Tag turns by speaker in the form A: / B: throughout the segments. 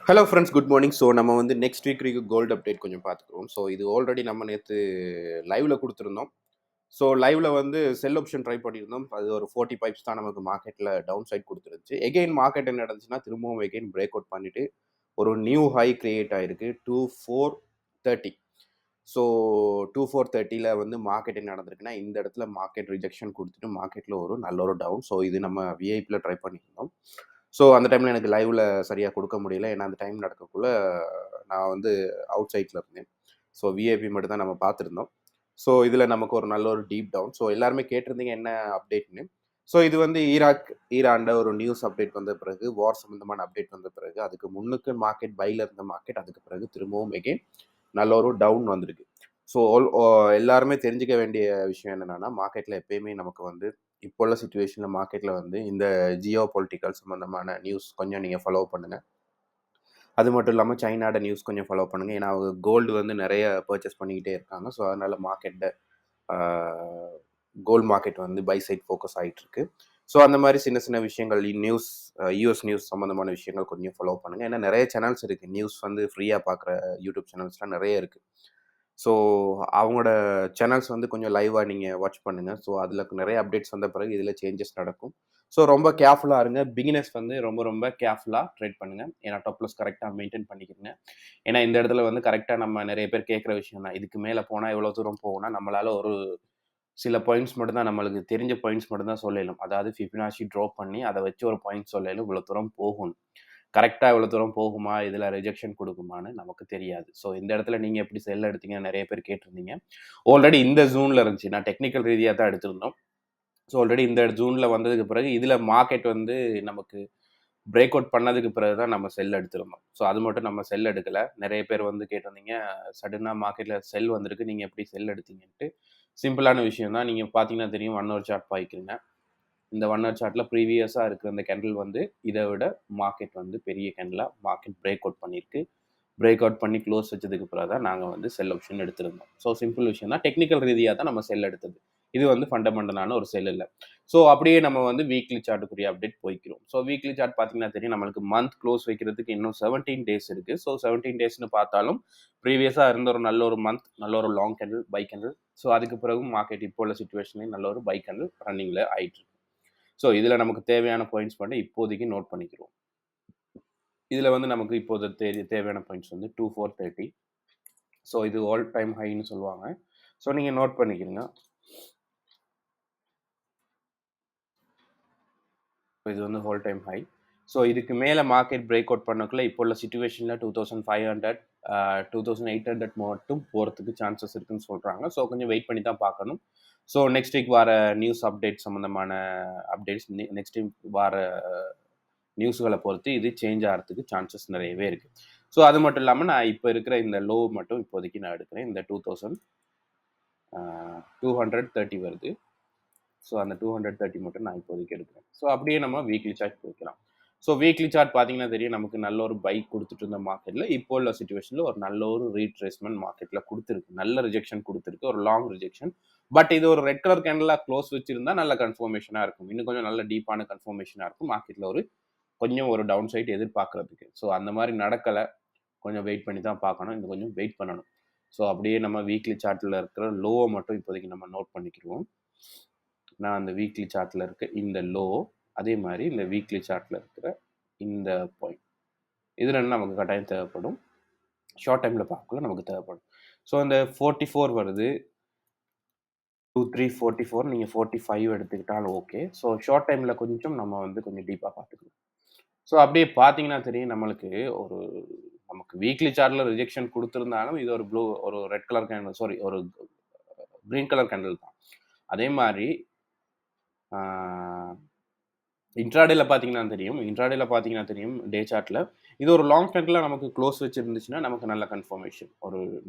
A: Hello friends, good morning. So நம்ம வந்து next week gold update கொஞ்சம் பார்த்துக்குறோம். ஸோ இது ஆல்ரெடி நம்ம நேற்று லைவ்ல கொடுத்துருந்தோம். ஸோ லைவ்ல வந்து செல் ஆப்ஷன் ட்ரை பண்ணியிருந்தோம். அது ஒரு 40 பைப்ஸ் தான் நமக்கு மார்க்கெட்டில் டவுன் சைட் கொடுத்துருந்துச்சு. எகெயின் மார்க்கெட் என்ன நடந்துச்சுன்னா, திரும்பவும் எகெயின் பிரேக் அவுட் பண்ணிட்டு ஒரு நியூ ஹை கிரியேட் ஆயிருக்கு 2430. ஸோ 2430ல வந்து மார்க்கெட் என்ன நடந்திருக்குன்னா, இந்த இடத்துல மார்க்கெட் ரிஜெக்ஷன் கொடுத்துட்டு மார்க்கெட்டில் ஒரு நல்ல ஒரு டவுன். ஸோ இது நம்ம விஐபியில் ட்ரை பண்ணியிருந்தோம். ஸோ அந்த டைமில் எனக்கு லைவில் சரியாக கொடுக்க முடியல. ஏன்னா அந்த டைம் நடக்கக்குள்ள நான் வந்து அவுட் சைட்டில் இருந்தேன். ஸோ விஐபி மட்டும் தான் நம்ம பார்த்துருந்தோம். ஸோ இதில் நமக்கு ஒரு நல்ல ஒரு டீப் டவுன். ஸோ எல்லாருமே கேட்டிருந்தீங்க என்ன அப்டேட்னு. ஸோ இது வந்து ஈரான்ல ஒரு நியூஸ் அப்டேட் வந்த பிறகு, வார் சம்மந்தமான அப்டேட் வந்த பிறகு, அதுக்கு முன்னுக்கு மார்க்கெட் பையில் இருந்த மார்க்கெட், அதுக்கு பிறகு திரும்பவும் எகெயின் நல்ல ஒரு டவுன் வந்திருக்கு. ஸோ எல்லாருமே தெரிஞ்சுக்க வேண்டிய விஷயம் என்னென்னா, மார்க்கெட்டில் எப்பயுமே நமக்கு வந்து இப்போ உள்ள சுச்சுவேஷனில் மார்க்கெட்டில் வந்து இந்த ஜியோ பொலிட்டிக்கல் சம்மந்தமான நியூஸ் கொஞ்சம் நீங்கள் ஃபாலோ பண்ணுங்கள். அது மட்டும் இல்லாமல் சைனாட நியூஸ் கொஞ்சம் ஃபாலோ பண்ணுங்கள். ஏன்னா அவங்க கோல்டு வந்து நிறைய பர்ச்சேஸ் பண்ணிக்கிட்டே இருக்காங்க. ஸோ அதனால் கோல்டு மார்க்கெட் வந்து பை சைட் ஃபோக்கஸ் ஆகிட்டு இருக்கு. ஸோ அந்த மாதிரி சின்ன சின்ன விஷயங்கள் நியூஸ், யூஎஸ் நியூஸ் சம்மந்தமான விஷயங்கள் கொஞ்சம் ஃபாலோ பண்ணுங்கள். ஏன்னா நிறைய சேனல்ஸ் இருக்குது. நியூஸ் வந்து ஃப்ரீயாக பார்க்குற யூடியூப் சேனல்ஸ்லாம் நிறைய இருக்குது. ஸோ அவங்களோட சேனல்ஸ் வந்து கொஞ்சம் லைவாக நீங்கள் வாட்ச் பண்ணுங்கள். ஸோ அதில் நிறைய அப்டேட்ஸ் வந்த பிறகு இதில் சேஞ்சஸ் நடக்கும். ஸோ ரொம்ப கேர்ஃபுல்லாக இருங்க. பிகினர்ஸ் வந்து ரொம்ப ரொம்ப கேர்ஃபுல்லாக ட்ரேட் பண்ணுங்கள். ஏன்னா டாப் லாஸ் கரெக்டாக மெயின்டைன் பண்ணிக்கிறங்க. ஏன்னா இந்த இடத்துல வந்து கரெக்டாக நம்ம நிறைய பேர் கேட்குற விஷயம் தான். இதுக்கு மேலே போனால் எவ்வளோ தூரம் போகும்னா, நம்மளால் ஒரு சில பாயிண்ட்ஸ் மட்டும் தான், நம்மளுக்கு தெரிஞ்ச பாயிண்ட்ஸ் மட்டும் தான் சொல்லலும். அதாவது ஃபிபனாச்சி ட்ராப் பண்ணி அதை வச்சு ஒரு பாயிண்ட் சொல்லலும் இவ்வளோ தூரம் போகணும். கரெக்டாக இவ்வளோ தூரம் போகுமா, இதில் ரிஜெக்ஷன் கொடுக்குமான்னு நமக்கு தெரியாது. ஸோ இந்த இடத்துல நீங்கள் எப்படி செல் எடுத்தீங்க நிறைய பேர் கேட்டிருந்தீங்க. ஆல்ரெடி இந்த ஜூனில் இருந்துச்சு. நான் டெக்னிக்கல் ரீதியாக தான் எடுத்திருந்தோம். ஸோ ஆல்ரெடி இந்த ஜூனில் வந்ததுக்கு பிறகு இதில் மார்க்கெட் வந்து நமக்கு பிரேக் அவுட் பண்ணதுக்கு பிறகு தான் நம்ம செல் எடுத்திருந்தோம். ஸோ அது மட்டும் நம்ம செல் எடுக்கலை. நிறைய பேர் வந்து கேட்டிருந்தீங்க, சடனாக மார்க்கெட்டில் செல் வந்திருக்கு, நீங்கள் எப்படி செல் எடுத்தீங்கன்ட்டு. சிம்பிளான விஷயம் தான். நீங்கள் பார்த்தீங்கன்னா தெரியும், 1 ஹவர் சார்ட் பாய்க்கிறீங்க. இந்த 1 ஹவர் சார்ட்டில் ப்ரீவியஸாக இருக்கிற இந்த கேண்டில் வந்து இதை விட மார்க்கெட் வந்து பெரிய கேண்டிலாக மார்க்கெட் பிரேக் அவுட் பண்ணியிருக்கு. பிரேக் அவுட் பண்ணி க்ளோஸ் வச்சதுக்கு பிறகு தான் நாங்கள் வந்து செல் ஆப்ஷன் எடுத்திருந்தோம். ஸோ சிம்பிள் விஷயம் தான். டெக்னிக்கல் ரீதியாக தான் நம்ம செல் எடுத்தது. இது வந்து ஃபண்டமெண்டலான ஒரு செல் இல்லை. ஸோ அப்படியே நம்ம வந்து வீக்லி சார்ட்டுக்குரிய அப்டேட் போய்க்கிறோம். ஸோ வீக்லி சார்ட் பார்த்தீங்கன்னா தெரியும், நம்மளுக்கு மந்த் க்ளோஸ் வைக்கிறதுக்கு இன்னும் 17 டேஸ் இருக்குது. ஸோ 17 டேஸ்னு பார்த்தாலும் ப்ரீவியஸாக இருந்த ஒரு நல்ல ஒரு மந்த், நல்ல ஒரு long candle, buy candle. So அதுக்கு பிறகு மார்க்கெட் இப்போ உள்ள சுச்சுவேஷன்லேயும் நல்ல ஒரு பை கேண்டில் ரன்னிங்கில் ஆயிட்டு இருக்கு. ஸோ இதில் நமக்கு தேவையான பாயிண்ட்ஸ் மட்டும் இப்போதைக்கு நோட் பண்ணிக்கிறோம். இதில் வந்து நமக்கு இப்போது தேவையான பாயிண்ட்ஸ் வந்து 2430. ஸோ இது ஆல் டைம் ஹைன்னு சொல்லுவாங்க. ஸோ நீங்கள் நோட் பண்ணிக்கிறீங்க. இது வந்து ஆல் டைம் ஹை. ஸோ இதுக்கு மேலே மார்க்கெட் பிரேக் அவுட் பண்ணக்குள்ள இப்போ உள்ள சுச்சுவேஷனில் 2500, 2800 மட்டும் போகிறதுக்கு சான்சஸ் இருக்குன்னு சொல்கிறாங்க. ஸோ கொஞ்சம் வெயிட் பண்ணி தான் பார்க்கணும். ஸோ நெக்ஸ்ட் வீக் வர நியூஸ் அப்டேட் சம்மந்தமான அப்டேட்ஸ், நெக்ஸ்ட் வீக் வர நியூஸ்களை பொறுத்து இது சேஞ்ச் ஆகிறதுக்கு சான்சஸ் நிறையவே இருக்குது. ஸோ அது மட்டும் இல்லாமல் நான் இப்போ இருக்கிற இந்த லோ மட்டும் இப்போதைக்கு நான் எடுக்கிறேன். இந்த 2230 வருது. ஸோ அந்த 230 மட்டும் நான் இப்போதைக்கு எடுக்கிறேன். ஸோ அப்படியே நம்ம வீக்லி சார்ட் போய்க்கலாம். ஸோ வீக்லி சார்ட் பார்த்தீங்கன்னா தெரியும், நமக்கு நல்ல ஒரு பைக் கொடுத்துட்டு இருந்த மார்க்கெட்டில் இப்போ உள்ள சுச்சுவேஷனில் ஒரு நல்ல ஒரு ரீட்ரேஸ்மெண்ட் மார்க்கெட்டில் கொடுத்துருக்கு. நல்ல ரிஜெக்ஷன் கொடுத்துருக்கு, ஒரு லாங் ரிஜெக்ஷன். பட் இது ஒரு ரெட் கலர் கேண்டலாக க்ளோஸ் வச்சிருந்தா நல்ல கன்ஃபர்மேஷனாக இருக்கும். இன்னும் கொஞ்சம் நல்ல டீப்பான கன்ஃபர்மேஷனாக இருக்கும் மார்க்கெட்டில் கொஞ்சம் ஒரு டவுன் சைட் எதிர்பார்க்கறதுக்கு. ஸோ அந்த மாதிரி நடக்கலை. கொஞ்சம் வெயிட் பண்ணி தான் பார்க்கணும். இன்னும் கொஞ்சம் வெயிட் பண்ணணும். ஸோ அப்படியே நம்ம வீக்லி சார்ட்டில் இருக்கிற லோவை மட்டும் இப்போதைக்கு நம்ம நோட் பண்ணிக்கிடுவோம். நான் அந்த வீக்லி சார்ட்டில் இருக்க இந்த லோ, அதே மாதிரி இந்த வீக்லி சார்ட்டில் இருக்கிற இந்த பாயிண்ட், இது ரெண்டும் நமக்கு கட்டாயம் தேவைப்படும். ஷார்ட் டைமில் பார்க்கல நமக்கு தேவைப்படும். ஸோ இந்த 44 வருது, 2344, நீங்கள் 45 எடுத்துக்கிட்டாலும் ஓகே. ஸோ ஷார்ட் டைமில் கொஞ்சம் நம்ம வந்து கொஞ்சம் டீப்பாக பார்த்துக்கலாம். ஸோ அப்படியே பார்த்தீங்கன்னா தெரியும், நமக்கு வீக்லி சார்ட்டில் ரிஜெக்ஷன் கொடுத்துருந்தாலும் இது ஒரு ரெட் கலர் கேண்டில், சாரி ஒரு க்ரீன் கலர் கேண்டில் தான். அதே மாதிரி இன்ட்ராடேல பார்த்தீங்கன்னா தெரியும் டே சார்ட்டில் இது ஒரு லாங் கேண்டில் நமக்கு க்ளோஸ் வச்சுருந்துச்சுன்னா நமக்கு நல்ல கன்ஃபர்மேஷன்,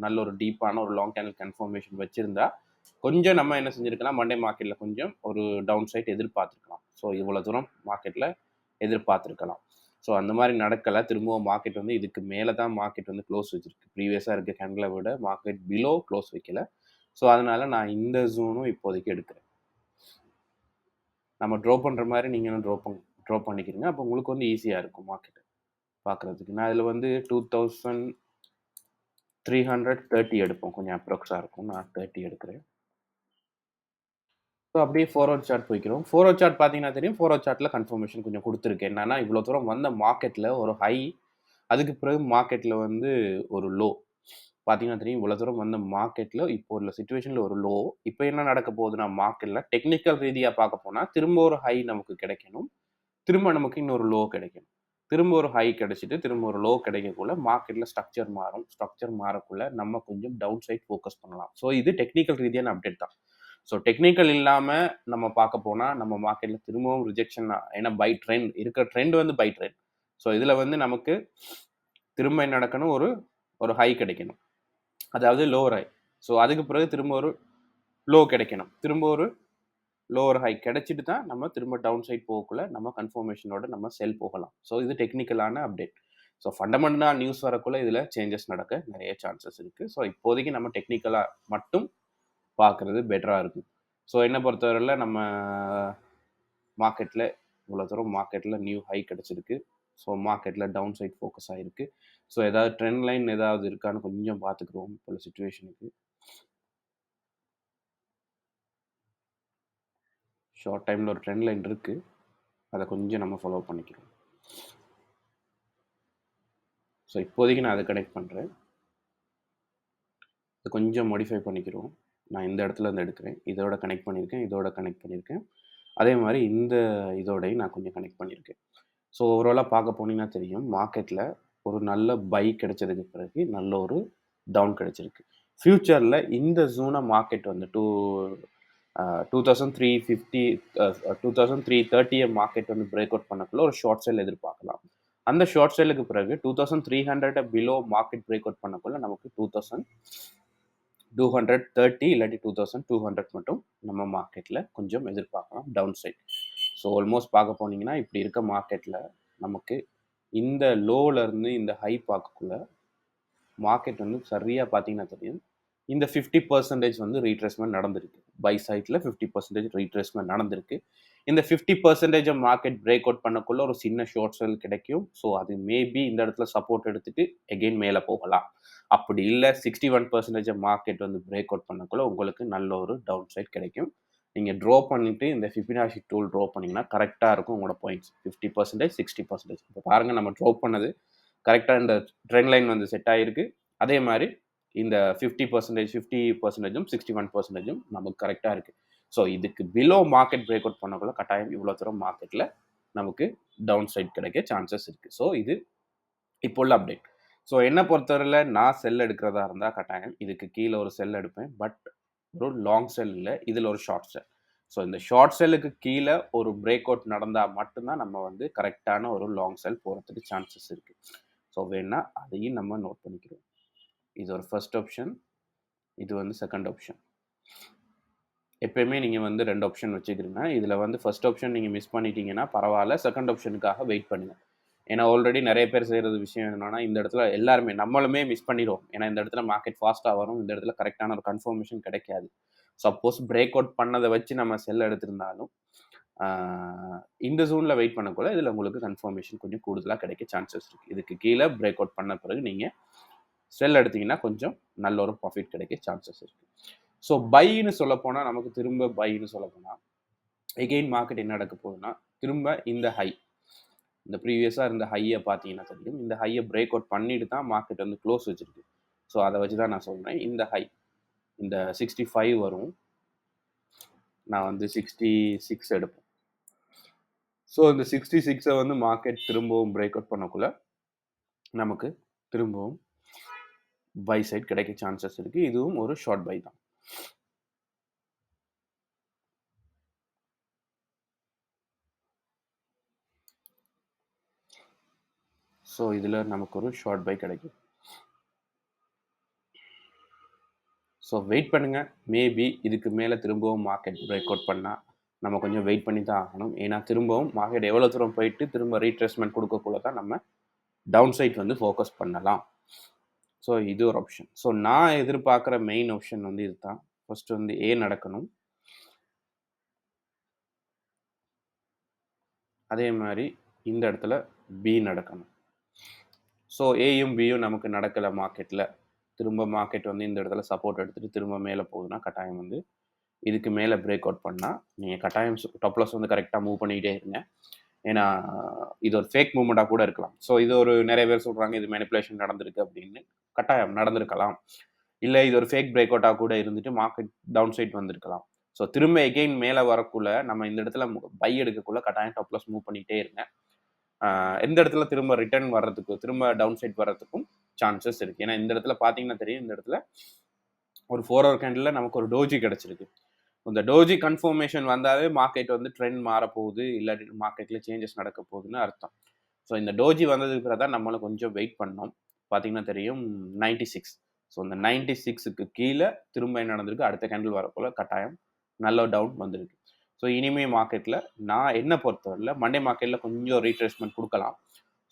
A: நல்ல ஒரு டீப்பான ஒரு லாங் கேண்டில் கன்ஃபர்மேஷன் வச்சுருந்தா கொஞ்சம் நம்ம என்ன செஞ்சுருக்கலாம், மண்டே மார்க்கெட்டில் கொஞ்சம் ஒரு டவுன் சைட் எதிர்பார்த்துருக்கலாம். ஸோ இவ்வளோ தூரம் மார்க்கெட்டில் எதிர்பார்த்துருக்கலாம். ஸோ அந்த மாதிரி நடக்கலை. திரும்பவும் மார்க்கெட் வந்து இதுக்கு மேலே தான் மார்க்கெட் வந்து க்ளோஸ் வச்சுருக்கு. ப்ரீவியஸாக இருக்க கேண்டிலை விட மார்க்கெட் பிலோ க்ளோஸ் வைக்கல. ஸோ அதனால் நான் இந்த ஜோனும் இப்போதைக்கு எடுக்கிறேன். நம்ம ட்ரா பண்ணுற மாதிரி நீங்களும் ட்ரா பண்ணிக்கிறீங்க. அப்போ உங்களுக்கு வந்து ஈஸியாக இருக்கும் மார்க்கெட்டு. பார்க்குறதுக்கு. நான் இதில வந்து 2330 எடுப்போம். கொஞ்சம் அப்ராக்ஸா இருக்கும். நான் 30 எடுக்கிறேன். ஸோ அப்படியே ஃபார்வர்ட் சார்ட் போய்க்கிறோம். ஃபார்வர்ட் சார்ட் பார்த்தீங்கன்னா தெரியும். ஃபார்வர்ட் சார்ட்ல கன்ஃபர்மேஷன் கொஞ்சம் குடுத்துருக்கு. என்னன்னா, இவ்வளோ தூரம் வந்த மார்க்கெட்ல ஒரு ஹை, அதுக்கு பிறகு மார்க்கெட்ல வந்து ஒரு லோ. பார்த்தீங்கன்னா தெரியும். இவ்வளோ தூரம் வந்த மார்க்கெட்ல இப்போ உள்ள சிச்சுவேஷன்ல ஒரு லோ. இப்போ என்ன நடக்க போகுதுன்னா, மார்க்கெட்ல டெக்னிக்கல் ரீதியா பார்க்க போனா, திரும்ப ஒரு ஹை நமக்கு கிடைக்கணும். திரும்ப நமக்கு இன்னொரு லோ கிடைக்கணும். திரும்ப ஒரு ஹை கிடைச்சிட்டு, திரும்ப ஒரு லோ கிடைக்கக்குள்ள மார்க்கெட்ல ஸ்ட்ரக்சர் மாறும். ஸ்ட்ரக்சர் மாறக்குள்ள நம்ம கொஞ்சம் டவுன் சைட் ஃபோக்கஸ் பண்ணலாம். ஸோ இது டெக்னிக்கல் ரீதியான அப்டேட் தான். ஸோ டெக்னிக்கல் இல்லாம நம்ம பார்க்க போனா, நம்ம மார்க்கெட்ல திரும்பவும் ரிஜெக்ஷன் தான். ஏன்னா பை ட்ரெண்ட் இருக்கிற ட்ரெண்ட் வந்து பை ட்ரெண்ட். ஸோ இதுல வந்து நமக்கு திரும்ப என்ன நடக்கணும்? ஒரு ஒரு ஹை கிடைக்கணும். அதாவது லோவர் ஹை. ஸோ அதுக்கு பிறகு திரும்ப ஒரு லோ கிடைக்கணும். திரும்ப ஒரு லோவர் ஹை கிடைச்சிட்டு தான் நம்ம திரும்ப டவுன் சைட் போகக்குள்ள நம்ம கன்ஃபர்மேஷனோட நம்ம செல் போகலாம். ஸோ இது டெக்னிக்கலான அப்டேட். ஸோ ஃபண்டமெண்டலா நியூஸ் வரக்குள்ள இதில சேஞ்சஸ் நடக்க நிறைய சான்சஸ் இருக்கு. ஸோ இப்போதைக்கு நம்ம டெக்னிக்கலா மட்டும் பார்க்குறது பெட்டரா இருக்கும். ஸோ என்ன பொறுத்தவரையில நம்ம மார்க்கெட்ல இவ்வளோ தூரம் மார்க்கெட்ல நியூ ஹை கிடைச்சிருக்கு. ஸோ மார்க்கெட்ல டவுன் சைட் ஃபோக்கஸ் ஆயிருக்கு. ஸோ ஏதாவது ட்ரெண்ட் லைன் ஏதாவது இருக்கான்னு கொஞ்சம் பார்த்துக்குருவோம் இப்போ உள்ள சிச்சுவேஷனுக்கு. ஷார்ட் டைம்ல ஒரு ட்ரெண்ட் லைன் இருக்கு. அத கொஞ்சம் நம்ம ஃபாலோ பண்ணிக்கிறோம். ஸோ இப்போதைக்கு நான் அத கனெக்ட் பண்றேன். இத கொஞ்சம் மாடிஃபை பண்ணிக்கிறோம். நான் இந்த இடத்துல இருந்து எடுக்கிறேன். இதோட கனெக்ட் பண்ணியிருக்கேன். இதோட கனெக்ட் பண்ணியிருக்கேன். அதே மாரி இந்த இதோடயும் நான் கொஞ்சம் கனெக்ட் பண்ணியிருக்கேன். ஸோ ஓவராலா பார்க்க போனீங்கன்னா தெரியும். மார்க்கெட்ல ஒரு நல்ல பை கிடைச்சதுக்கு பிறகு நல்ல ஒரு டவுன் கிடைச்சிருக்கு. ஃபியூச்சர்ல இந்த ஜோன மார்க்கெட் வந்து 2350 2330 மார்க்கெட் வந்து பிரேக் அவுட் பண்ணக்குள்ள ஒரு ஷார்ட் செல் எதிர்பார்க்கலாம். அந்த ஷார்ட் செல்லுக்கு பிறகு 2300 பிலோ மார்க்கெட் பிரேக் அவுட் பண்ணக்குள்ள நமக்கு 2230 இல்லாட்டி 2200 மட்டும் நம்ம மார்க்கெட்ல கொஞ்சம் எதிர்பார்க்கலாம் டவுன் சைட். ஸோ ஆல்மோஸ்ட் பார்க்க போனீங்கன்னா இப்படி இருக்க மார்க்கெட்ல நமக்கு இந்த லோல இருந்து இந்த ஹை பார்க்கக்குள்ள மார்க்கெட் வந்து சரியா பார்த்தீங்கன்னா தெரியும். இந்த 50% வந்து ரீட்ரேஸ்மென்ட் நடந்திருக்கு. பை சைட்ல 50% ரீட்ரேஸ்மென்ட் நடந்திருக்கு. இந்த 50% மார்க்கெட் பிரேக் அவுட் பண்ணக்குள்ள ஒரு சின்ன ஷார்ட் செல் கிடைக்கும். ஸோ அது மேபி இந்த இடத்துல சப்போர்ட் எடுத்துட்டு எகெயின் மேல போகலாம். அப்படி இல்ல 61% மார்க்கெட் வந்து பிரேக் அவுட் பண்ணக்குள்ள உங்களுக்கு நல்ல ஒரு டவுன் சைட் கிடைக்கும். நீங்க ட்ரா பண்ணிட்டு இந்த ஃபிபனாச்சி டூல் ட்ரா பண்ணீங்கன்னா கரெக்ட்டா இருக்கும் உங்களோட பாயிண்ட்ஸ். 50% 60%. இப்போ பாருங்க நம்ம ட்ரா பண்ணது கரெக்ட்டா இந்த ட்ரெண்ட் லைன் வந்து செட் ஆயிருக்கு. அதே மாரி இந்த 50% 50%ம் 61%ம் நமக்கு கரெக்ட்டா இருக்கு. ஸோ இதுக்கு பிலோ மார்க்கெட் பிரேக் அவுட் பண்ணக்குள்ள கட்டாயம் இவ்வளோ தூரம் மார்க்கெட்ல நமக்கு டவுன் சைட் கிடைக்க சான்சஸ் இருக்கு. ஸோ இது இப்போ உள்ள அப்டேட். ஸோ என்ன பொறுத்தவரையில நான் செல் எடுக்கிறதா இருந்தா கட்டாயம் இதுக்கு கீழ ஒரு செல் எடுப்பேன். பட் ஒரு லாங் செல் இல்ல. இதுல ஒரு ஷார்ட் செல். ஸோ இந்த ஷார்ட் செல்லுக்கு கீழ ஒரு பிரேக் அவுட் நடந்தா மட்டும் தான் நம்ம வந்து கரெக்ட்டான ஒரு லாங் செல் போறதுக்கு சான்சஸ் இருக்கு. ஸோ வேணா அதையும் நம்ம நோட் பண்ணிக்கிறோம். இது ஒரு ஃபர்ஸ்ட் ஆப்ஷன். இது வந்து செகண்ட் ஆப்ஷன். எப்பயுமே நீங்க வந்து 2 ஆப்ஷன் வச்சுக்கிறீங்க. இதுல வந்து ஃபர்ஸ்ட் ஆப்ஷன் நீங்க மிஸ் பண்ணிட்டீங்கன்னா பரவால்ல. செகண்ட் ஆப்ஷனுக்காக வெயிட் பண்ணுங்க. ஏன்னா ஆல்ரெடி நெறைய பேர் செய்றது விஷயம் என்னன்னா, இந்த இடத்துல எல்லாருமே நம்மளுமே மிஸ் பண்ணிருவோம். ஏன்னா இந்த இடத்துல மார்க்கெட் ஃபாஸ்ட்டா வரும். இந்த இடத்துல கரெக்ட்டான ஒரு கன்ஃபர்மேஷன் கிடைக்காது. சப்போஸ் பிரேக் அவுட் பண்ணத வச்சு நம்ம செல் எடுத்திருந்தாலும், ஆ இந்த ஜோன்ல வெயிட் பண்ணக்குள்ள இதுல உங்களுக்கு கன்ஃபர்மேஷன் கொஞ்சம் கூடுதலா கிடைக்க சான்சஸ் இருக்கு. இதுக்கு கீழ பிரேக் அவுட் பண்ண பிறகு நீங்க செல் எடுத்தீங்கன்னா கொஞ்சம் நல்ல ஒரு ப்ராஃபிட் கிடைக்க சான்சஸ் இருக்கு. ஸோ பைன்னு சொல்லப்போனா நமக்கு திரும்ப பைன்னு சொல்லப்போனா எகெயின் மார்க்கெட் என்ன நடக்க போகுதுன்னா திரும்ப இந்த ஹை இந்த ப்ரீவியஸாக இருந்த ஹையை பார்த்தீங்கன்னா தெரியும். இந்த ஹையை பிரேக் அவுட் பண்ணிட்டு தான் மார்க்கெட் வந்து க்ளோஸ் வச்சிருக்கு. ஸோ அதை வச்சு தான் நான் சொல்கிறேன். இந்த ஹை இந்த 65 வரும். நான் வந்து 66 எடுப்பேன். ஸோ இந்த 66 வந்து மார்க்கெட் திரும்பவும் பிரேக் அவுட் பண்ணக்குள்ள நமக்கு திரும்பவும் பை சைட் கிடைக்க சான்சஸ் இருக்கு. இதுவும் ஒரு ஷார்ட் பை தான். ஸோ இதில் நமக்கு ஒரு ஷார்ட் பை கிடைக்கும். ஸோ வெயிட் பண்ணுங்க. மேபி இதுக்கு மேலே திரும்பவும் மார்க்கெட் பிரேக் அவுட் பண்ணால் நம்ம கொஞ்சம் வெயிட் பண்ணி தான் ஆகணும். ஏன்னா திரும்பவும் மார்க்கெட் எவ்வளோ தூரம் போயிட்டு திரும்ப ரீட்ரேஸ்மெண்ட் கொடுக்கக்குள்ள தான் நம்ம டவுன் சைட் வந்து ஃபோக்கஸ் பண்ணலாம். ஸோ இது ஒரு ஆப்ஷன். ஸோ நான் எதிர்பார்க்குற மெயின் ஆப்ஷன் வந்து இதுதான். ஃபர்ஸ்ட் வந்து ஏ நடக்கணும். அதே மாதிரி இந்த இடத்துல பி நடக்கணும். ஸோ ஏயும் பியும் நமக்கு நடக்கலை மார்க்கெட்டில், திரும்ப மார்க்கெட் வந்து இந்த இடத்துல சப்போர்ட் எடுத்துகிட்டு திரும்ப மேலே போகுதுன்னா கட்டாயம் வந்து இதுக்கு மேலே பிரேக் அவுட் பண்ணால் நீங்கள் கட்டாயம் டாப் லாஸ் வந்து கரெக்டாக மூவ் பண்ணிக்கிட்டே இருங்க. ஏன்னா இது ஒரு ஃபேக் மூவ்மெண்ட்டாக கூட இருக்கலாம். ஸோ இது ஒரு நிறைய பேர் சொல்கிறாங்க இது மேனிப்புலேஷன் நடந்திருக்கு அப்படின்னு. கட்டாயம் நடந்திருக்கலாம். இல்லை இது ஒரு ஃபேக் பிரேக் அவுட்டாக கூட இருந்துட்டு மார்க்கெட் டவுன் சைட் வந்திருக்கலாம். ஸோ திரும்ப எகெயின் மேலே வரக்குள்ள நம்ம இந்த இடத்துல பை எடுக்கக்குள்ள கட்டாயம் டாப் லாஸ் மூவ் பண்ணிகிட்டே இருங்க. எந்த இடத்துல திரும்ப ரிட்டர்ன் வர்றதுக்கு திரும்ப டவுன் சைட் வர்றதுக்கும் சான்சஸ் இருக்குது. ஏன்னா இந்த இடத்துல பார்த்தீங்கன்னா தெரியும், இந்த இடத்துல ஒரு 4 ஹவர் கேண்டில் நமக்கு ஒரு டோஜி கிடச்சிருக்கு. இந்த டோஜி கன்ஃபர்மேஷன் வந்தாலே மார்க்கெட் வந்து ட்ரெண்ட் மாறப்போகுது, இல்லாட்டி மார்க்கெட்டில் சேஞ்சஸ் நடக்க போகுதுன்னு அர்த்தம். ஸோ இந்த டோஜி வந்ததுக்கு பிறகு தான் நம்மளும் கொஞ்சம் வெயிட் பண்ணோம். பார்த்தீங்கன்னா தெரியும் 96. ஸோ இந்த 96க்கு கீழே திரும்ப என்ன நடந்திருக்கு, அடுத்த கேண்டில் வரப்போல கட்டாயம் நல்ல டவுன் வந்திருக்கு. ஸோ இனிமேல் மார்க்கெட்டில் நான் என்ன பொறுத்தவரையில் மண்டே மார்க்கெட்டில் கொஞ்சம் ரீட்ரேஸ்மெண்ட் கொடுக்கலாம்.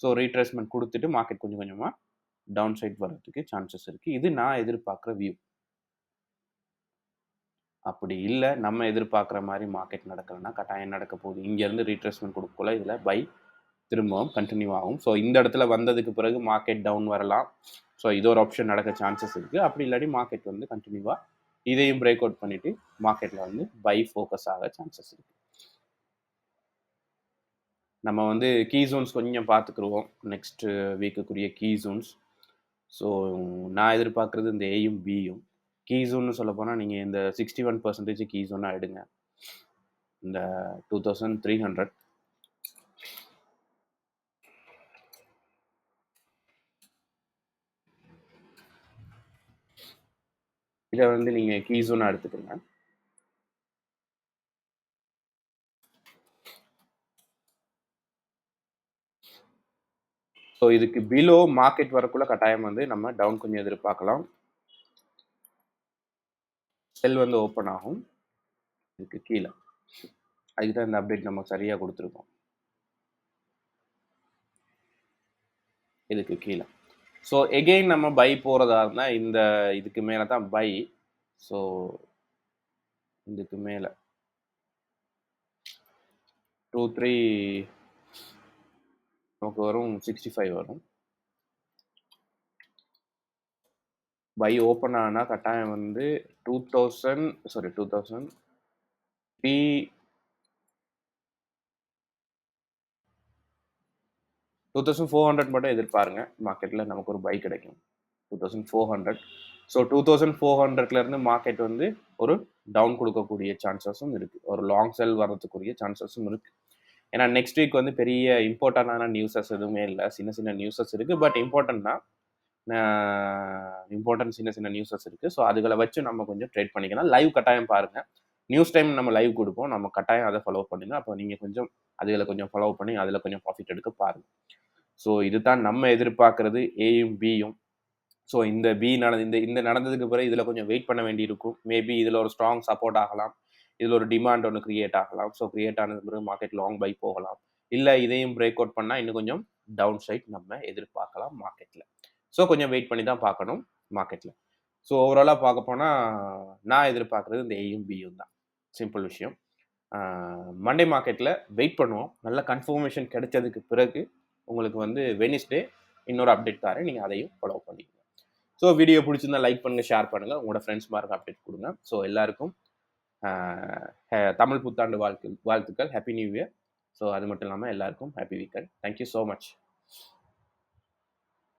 A: ஸோ ரீட்ரேஸ்மெண்ட் கொடுத்துட்டு மார்க்கெட் கொஞ்சம் கொஞ்சமாக டவுன் சைட் வர்றதுக்கு சான்சஸ் இருக்குது. இது நான் எதிர்பார்க்குற வியூ. அப்படி இல்லை நம்ம எதிர்பார்க்குற மாதிரி மார்க்கெட் நடக்கலைன்னா கட்டாயம் நடக்க போகுது. இங்கேருந்து ரீட்ரேஸ்மெண்ட் கொடுக்கல இதில் பை திரும்பவும் கண்டினியூ ஆகும். ஸோ இந்த இடத்துல வந்ததுக்கு பிறகு மார்க்கெட் டவுன் வரலாம். ஸோ இது ஒரு ஆப்ஷன் நடக்க சான்சஸ் இருக்குது. அப்படி இல்லாட்டி மார்க்கெட் வந்து கண்டினியூவாக இதையும் பிரேக் அவுட் பண்ணிவிட்டு மார்க்கெட்டில் வந்து பை ஃபோக்கஸ் ஆக சான்சஸ் இருக்குது. நம்ம வந்து கீ ஜோன்ஸ் கொஞ்சம் பார்த்துக்குருவோம். நெக்ஸ்ட் வீக்குக்குரிய கீ ஜோன்ஸ். ஸோ நான் எதிர்பார்க்குறது இந்த ஏயும் பியும். கீ ஜோன்னு சொல்ல போனால் நீங்கள் இந்த 61% கீ ஜோனாக எடுங்க. இந்த 2300 இதை வந்து நீங்கள் கீ ஜோனாக எடுத்துக்கோங்க. ஸோ இதுக்கு பிலோ மார்க்கெட் வரக்குள்ள கட்டாயம் வந்து நம்ம டவுன் கொஞ்சம் எதிர்பார்க்கலாம். செல் வந்து ஓப்பன் ஆகும் இதுக்கு கீழே. அதுக்கு தான் இந்த அப்டேட் நம்ம சரியாக கொடுத்துருக்கோம். இதுக்கு கீழே. ஸோ எகெயின் நம்ம பை போகிறதா இருந்தால் இந்த இதுக்கு மேலே தான் பை. ஸோ இதுக்கு மேலே 23 நமக்கு வரும், 65 வரும். பை ஓப்பன் ஆனால் கட்டாயம் வந்து 2400 மட்டும் எதிர்பாருங்க. மார்க்கெட்டில் நமக்கு ஒரு பை கிடைக்கும் 2400. ஸோ 2400லேருந்து மார்க்கெட் வந்து ஒரு டவுன் கொடுக்கக்கூடிய சான்சஸும் இருக்குது. ஒரு லாங் செல் வர்றதுக்குரிய சான்சஸும் இருக்குது. ஏன்னா நெக்ஸ்ட் வீக் வந்து பெரிய இம்பார்ட்டண்டான நியூஸஸ் எதுவுமே இல்லை. சின்ன சின்ன நியூஸஸ் இருக்குது. பட் இம்பார்ட்டன்ட்னா சின்ன சின்ன நியூஸஸ் இருக்குது. ஸோ அதுகளை வச்சு நம்ம கொஞ்சம் ட்ரேட் பண்ணிக்கலாம். லைவ் கட்டாயம் பாருங்கள். நியூஸ் டைம் நம்ம லைவ் கொடுப்போம். நம்ம கட்டாயம் அதை ஃபாலோ பண்ணுங்க. அப்போ நீங்கள் கொஞ்சம் அதில் கொஞ்சம் ஃபாலோ பண்ணி அதில் கொஞ்சம் ப்ராஃபிட் எடுக்க பாருங்கள். ஸோ இதுதான் நம்ம எதிர்பார்க்குறது ஏயும் பியும். ஸோ இந்த பி இந்த நடந்ததுக்கு பிறகு இதில் கொஞ்சம் வெயிட் பண்ண வேண்டி இருக்கும். மேபி இதில் ஒரு ஸ்ட்ராங் சப்போர்ட் ஆகலாம். இதில் ஒரு டிமாண்ட் ஒன்று கிரியேட் ஆகலாம். ஸோ கிரியேட் ஆனது பிறகு மார்க்கெட் லாங் பை போகலாம். இல்லை இதையும் பிரேக் அவுட் பண்ணால் இன்னும் கொஞ்சம் டவுன் சைட் நம்ம எதிர்பார்க்கலாம் மார்க்கெட்டில். ஸோ கொஞ்சம் வெயிட் பண்ணி தான் பார்க்கணும் மார்க்கெட்டில். ஸோ ஓவராலாக பார்க்க போனால் நான் எதிர்பார்க்குறது இந்த ஏயும் பியும் தான். சிம்பிள் விஷயம். மண்டே மார்க்கெட்டில் வெயிட் பண்ணுவோம். நல்ல கன்ஃபர்மேஷன் கிடைச்சதுக்கு பிறகு உங்களுக்கு வந்து வெனிஸ்டே இன்னொரு அப்டேட் தரேன். நீங்கள் அதையும் ஃபாலோ பண்ணிக்கோங்க. ஸோ வீடியோ பிடிச்சிருந்தா லைக் பண்ணுங்கள், ஷேர் பண்ணுங்கள், உங்களோட ஃப்ரெண்ட்ஸ் மார்க்கு அப்டேட் கொடுங்க. ஸோ எல்லாருக்கும் தமிழ் புத்தாண்டு வாழ்த்துக்கள். Happy new year. ஸோ அது மட்டும் இல்லாமல் எல்லாருக்கும் happy weekend. Thank you so much.